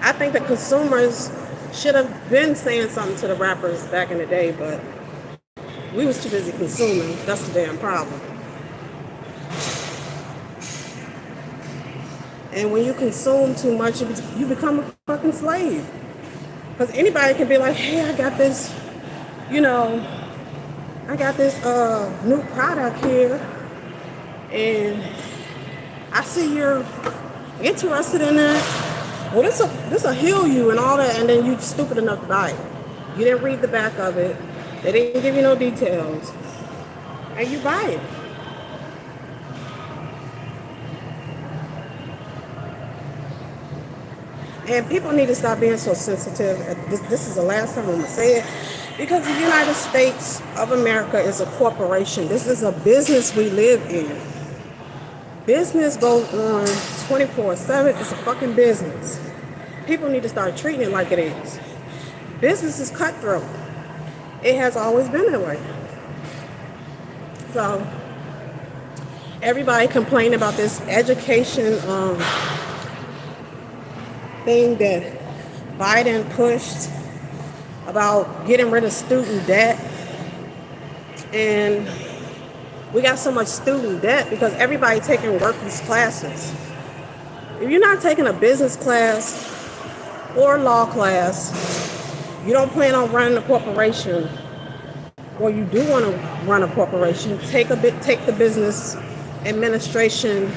[SPEAKER 1] I think the consumers should have been saying something to the rappers back in the day, but we was too busy consuming. That's the damn problem. And when you consume too much, you become a fucking slave. Because anybody can be like, hey, I got this, you know, I got this new product here, and I see you're interested in that. Well, this'll heal you and all that, and then you stupid enough to buy it. You didn't read the back of it. They didn't give you no details, and you buy it. And people need to stop being so sensitive. This is the last time I'm going to say it. Because the United States of America is a corporation. This is a business we live in. Business goes on 24/7. It's a fucking business. People need to start treating it like it is. Business is cutthroat. It has always been that way. So, everybody complaining about this education thing that Biden pushed about getting rid of student debt. And we got so much student debt because everybody taking worthless classes. If you're not taking a business class or a law class, you don't plan on running a corporation, or you do want to run a corporation, take the business administration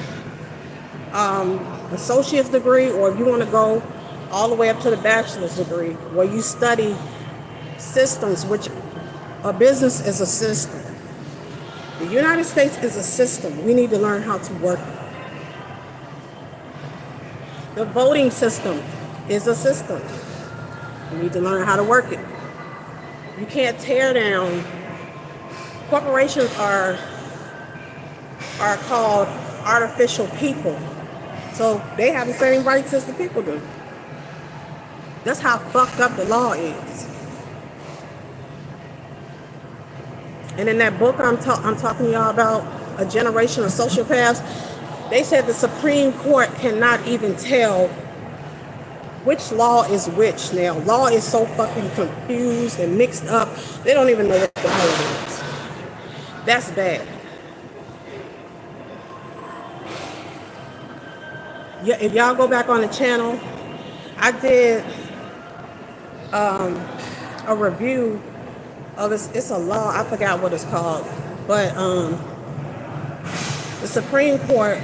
[SPEAKER 1] associate's degree, or if you want to go all the way up to the bachelor's degree, where you study systems, which a business is a system. The United States is a system. We need to learn how to work it. The voting system is a system. We need to learn how to work it. You can't tear down. Corporations are called artificial people. So they have the same rights as the people do. That's how fucked up the law is. And in that book I'm talking to y'all about, A Generation of Sociopaths, they said the Supreme Court cannot even tell which law is which now. Law is so fucking confused and mixed up, they don't even know what the hell it is. That's bad. Yeah, if y'all go back on the channel, I did a review of it's a law, I forgot what it's called, but the Supreme Court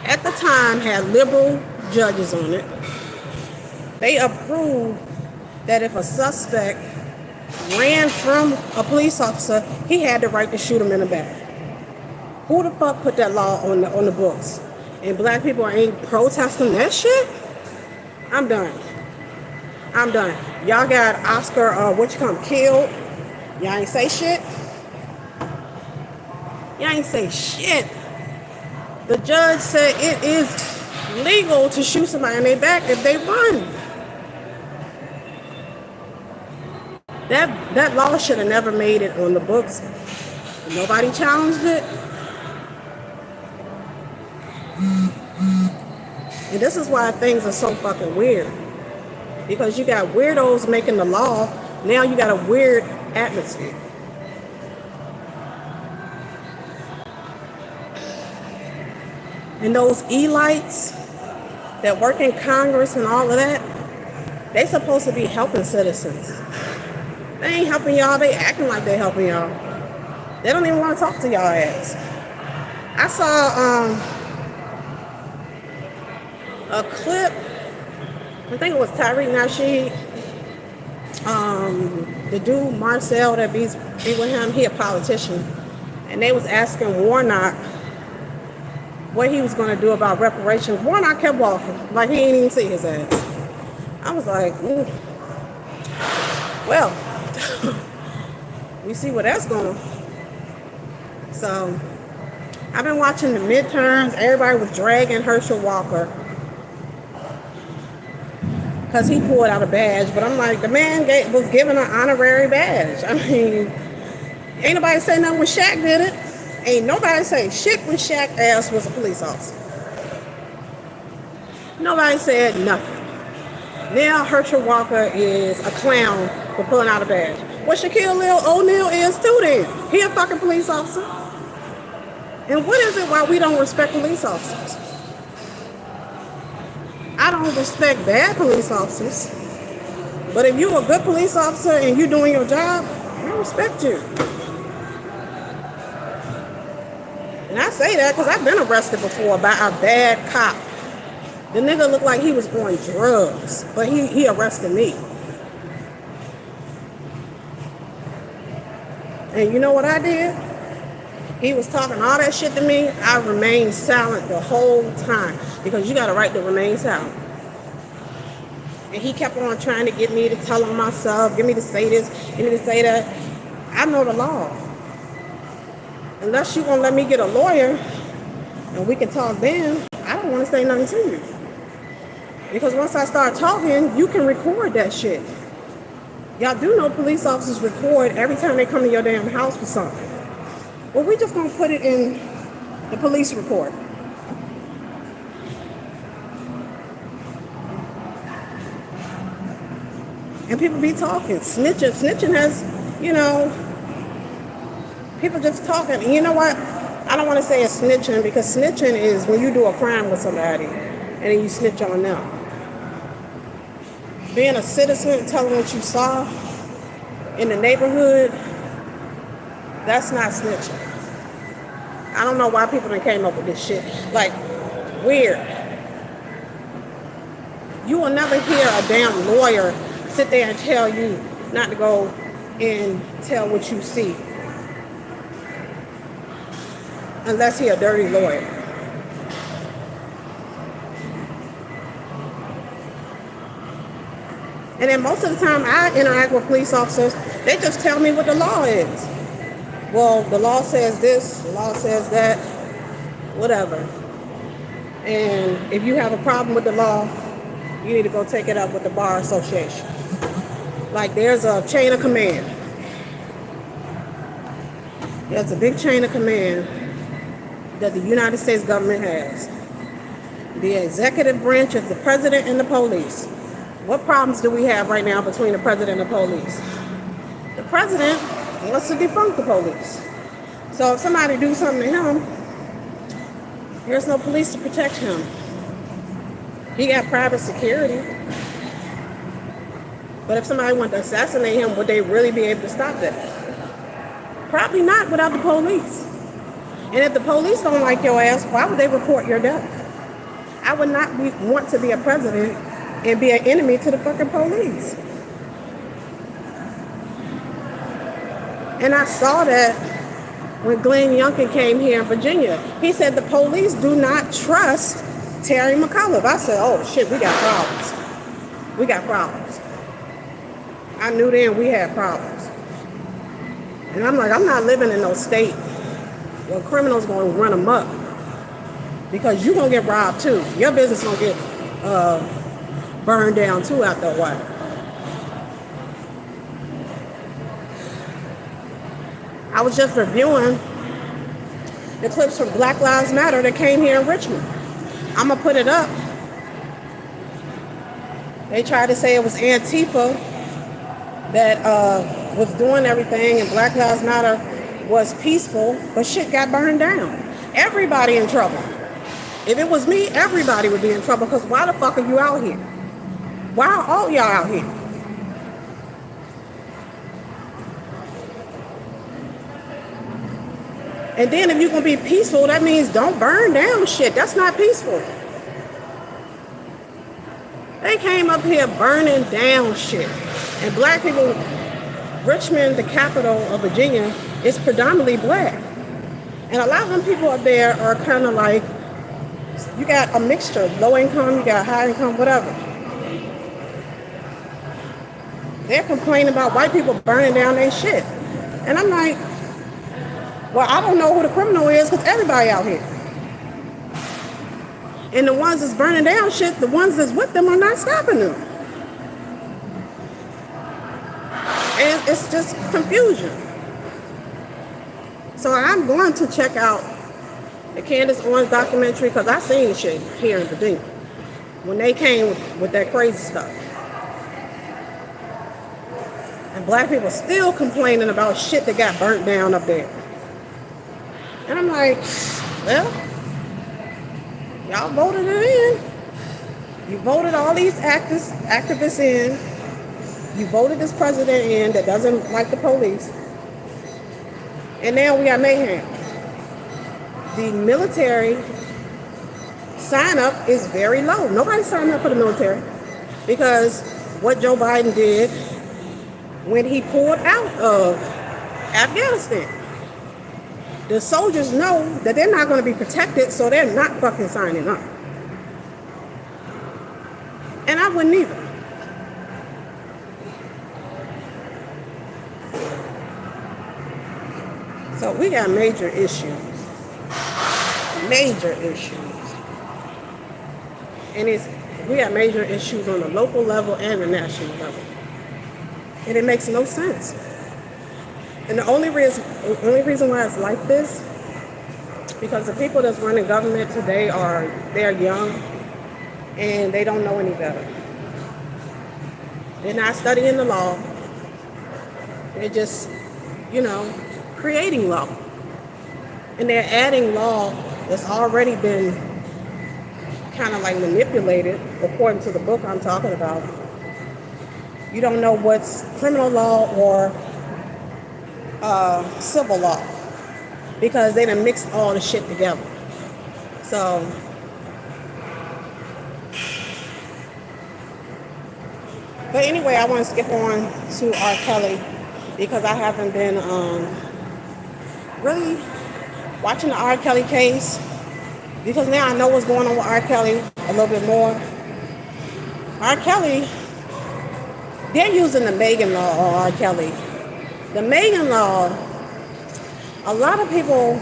[SPEAKER 1] at the time had liberal judges on it. They approved that if a suspect ran from a police officer, he had the right to shoot him in the back. Who the fuck put that law on the books? And black people ain't protesting that shit? I'm done. Y'all got Oscar, killed. Y'all ain't say shit. The judge said it is legal to shoot somebody in their back if they run. That law should have never made it on the books. Nobody challenged it. And this is why things are so fucking weird. Because you got weirdos making the law, now you got a weird atmosphere. And those elites that work in Congress and all of that, they supposed to be helping citizens. They ain't helping y'all, they acting like they helping y'all. They don't even want to talk to y'all ass. I saw a clip, I think it was Tyreek Nasheed, the dude Marcel that be with him, he a politician, and they was asking Warnock what he was going to do about reparations. Warnock kept walking like he ain't even see his ass. I was like, well, we see where that's going. So I've been watching the midterms. Everybody was dragging Herschel Walker because he pulled out a badge, but I'm like, the man was given an honorary badge. I mean, ain't nobody say nothing when Shaq did it. Ain't nobody say shit when Shaq ass was a police officer. Nobody said nothing. Now Herschel Walker is a clown for pulling out a badge. What Shaquille O'Neal is too then. He a fucking police officer. And what is it why we don't respect police officers? I don't respect bad police officers. But if you're a good police officer and you're doing your job, I respect you. And I say that because I've been arrested before by a bad cop. The nigga looked like he was on drugs, but he arrested me. And you know what I did? He was talking all that shit to me. I remained silent the whole time because you got a right to remain silent. And he kept on trying to get me to tell on myself, get me to say this, get me to say that. I know the law. Unless you gonna let me get a lawyer and we can talk then, I don't want to say nothing to you. Because once I start talking, you can record that shit. Y'all do know police officers record every time they come to your damn house for something. Well, we just gonna put it in the police report. And people be talking. Snitching has, people just talking. And you know what? I don't want to say it's snitching because snitching is when you do a crime with somebody and then you snitch on them. Being a citizen, telling what you saw in the neighborhood, that's not snitching. I don't know why people done came up with this shit. Like, weird. You will never hear a damn lawyer sit there and tell you not to go and tell what you see. Unless he a dirty lawyer. And then most of the time I interact with police officers, they just tell me what the law is. Well, the law says this, the law says that, whatever. And if you have a problem with the law, you need to go take it up with the Bar Association. Like there's a chain of command. There's a big chain of command that the United States government has. The executive branch is the president and the police. What problems do we have right now between the president and the police? The president wants to defund the police. So if somebody do something to him, there's no police to protect him. He got private security. But if somebody wanted to assassinate him, would they really be able to stop that? Probably not without the police. And if the police don't like your ass, why would they report your death? I would not want to be a president and be an enemy to the fucking police. And I saw that when Glenn Youngkin came here in Virginia. He said the police do not trust Terry McAuliffe. I said, oh shit, we got problems. We got problems. I knew then we had problems. And I'm like, I'm not living in no state where criminals gonna run amok. Because you're gonna get robbed too. Your business gonna get burned down too after a while. I was just reviewing the clips from Black Lives Matter that came here in Richmond. I'm gonna put it up. They tried to say it was Antifa that was doing everything and Black Lives Matter was peaceful, but shit got burned down. Everybody in trouble. If it was me, everybody would be in trouble because why the fuck are you out here? Why are all y'all out here? And then if you're going to be peaceful, that means don't burn down shit. That's not peaceful. They came up here burning down shit. And black people, Richmond, the capital of Virginia, is predominantly black. And a lot of them people up there are kind of like, you got a mixture, low income, you got high income, whatever. They're complaining about white people burning down their shit. And I'm like, well, I don't know who the criminal is because everybody out here. And the ones that's burning down shit, the ones that's with them are not stopping them. And it's just confusion. So I'm going to check out the Candace Owens documentary because I seen the shit here in Virginia. when they came with that crazy stuff. And black people still complaining about shit that got burnt down up there. And I'm like, well, y'all voted it in. You voted all these activists in. You voted this president in that doesn't like the police. And now we got mayhem. The military sign up is very low. Nobody signed up for the military because what Joe Biden did when he pulled out of Afghanistan. The soldiers know that they're not going to be protected, so they're not fucking signing up. And I wouldn't either. So we got major issues. Major issues. And we got major issues on the local level and the national level. And it makes no sense. And the only reason why it's like this, because the people that's running government today they're young and they don't know any better. They're not studying the law. They're just, creating law. And they're adding law that's already been kind of like manipulated according to the book I'm talking about. You don't know what's criminal law or civil law because they done mixed all the shit together. So but anyway, I want to skip on to R. Kelly because I haven't been really watching the R. Kelly case because now I know what's going on with R. Kelly a little bit more. R. Kelly, they're using the Megan law on R. Kelly. The Megan law, a lot of people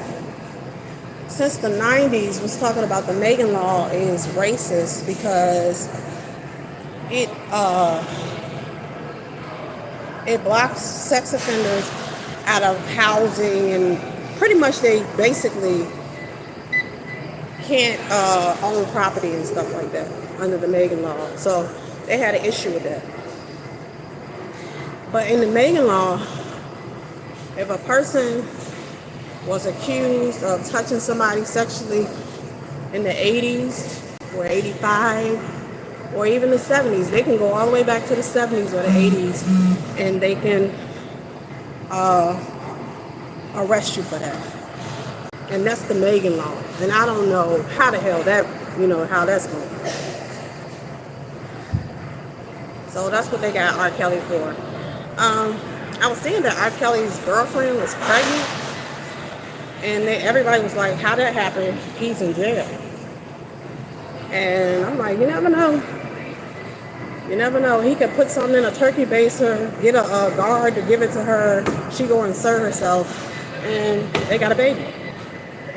[SPEAKER 1] since the 90s was talking about the Megan law is racist because it blocks sex offenders out of housing, and pretty much they basically can't own property and stuff like that under the Megan law. So they had an issue with that. But in the Megan law, if a person was accused of touching somebody sexually in the 80s or 85 or even the 70s, they can go all the way back to the 70s or the 80s and they can arrest you for that. And that's the Megan law. And I don't know how the hell how that's going. So that's what they got R. Kelly for. I was seeing that R. Kelly's girlfriend was pregnant, and everybody was like, how that happened? He's in jail. And I'm like, you never know. You never know. He could put something in a turkey baster, get a guard to give it to her, she go and serve herself, and they got a baby.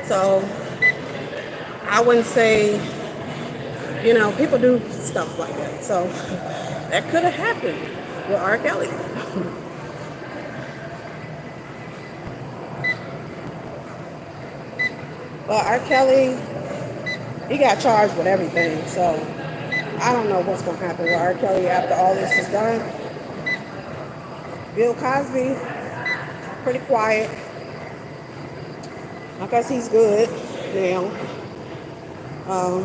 [SPEAKER 1] So I wouldn't say, people do stuff like that. So that could have happened with R. Kelly. But R. Kelly, he got charged with everything. So I don't know what's going to happen with R. Kelly after all this is done. Bill Cosby, pretty quiet. I guess he's good now. Well,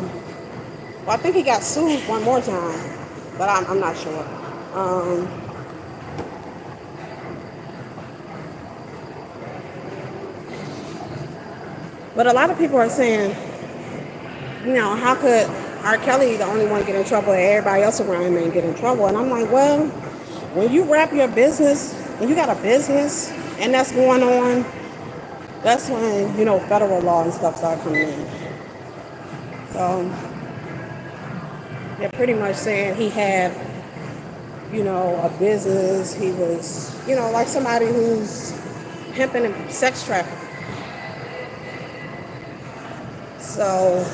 [SPEAKER 1] I think he got sued one more time, but I'm not sure. But a lot of people are saying, how could R. Kelly the only one get in trouble and everybody else around him ain't get in trouble? And I'm like, well, when you wrap your business, when you got a business and that's going on, that's when, federal law and stuff start coming in. So they're pretty much saying he had, a business. He was, like somebody who's pimping and sex trafficking. So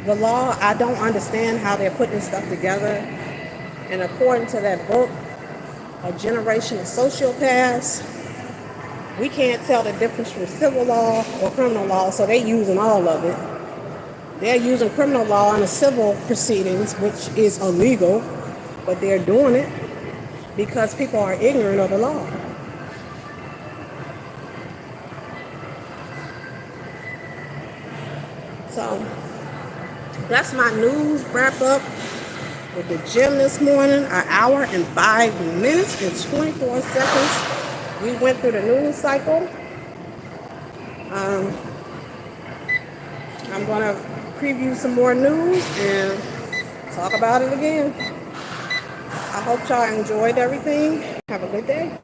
[SPEAKER 1] the law, I don't understand how they're putting stuff together. And according to that book, A Generation of Sociopaths, we can't tell the difference from civil law or criminal law, so they're using all of it. They're using criminal law in the civil proceedings, which is illegal, but they're doing it because people are ignorant of the law. So that's my news wrap up with the gym this morning. An hour and 5 minutes and 24 seconds. We went through the news cycle. Um, I'm going to preview some more news and talk about it again. I hope y'all enjoyed everything. Have a good day.